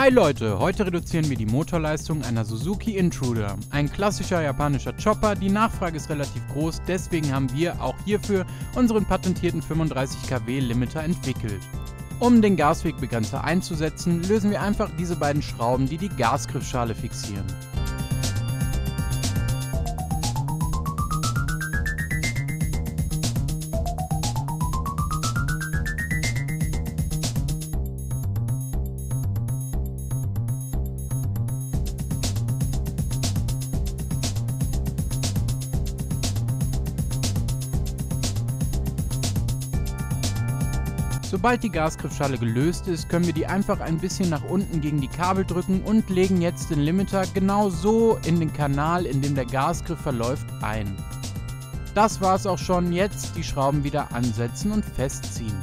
Hi Leute, heute reduzieren wir die Motorleistung einer Suzuki Intruder. Ein klassischer japanischer Chopper, die Nachfrage ist relativ groß, deswegen haben wir auch hierfür unseren patentierten 35 kW Limiter entwickelt. Um den Gaswegbegrenzer einzusetzen, lösen wir einfach diese beiden Schrauben, die die Gasgriffschale fixieren. Sobald die Gasgriffschale gelöst ist, können wir die einfach ein bisschen nach unten gegen die Kabel drücken und legen jetzt den Limiter genau so in den Kanal, in dem der Gasgriff verläuft, ein. Das war's auch schon, jetzt die Schrauben wieder ansetzen und festziehen.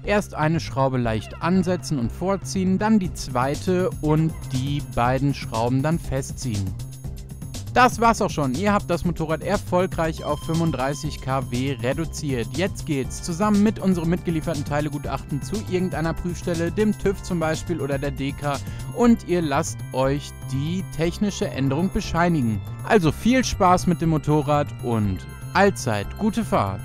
Erst eine Schraube leicht ansetzen und vorziehen, dann die zweite und die beiden Schrauben dann festziehen. Das war's auch schon, ihr habt das Motorrad erfolgreich auf 35 kW reduziert. Jetzt geht's zusammen mit unserem mitgelieferten Teilegutachten zu irgendeiner Prüfstelle, dem TÜV zum Beispiel oder der DK, und ihr lasst euch die technische Änderung bescheinigen. Also viel Spaß mit dem Motorrad und allzeit gute Fahrt!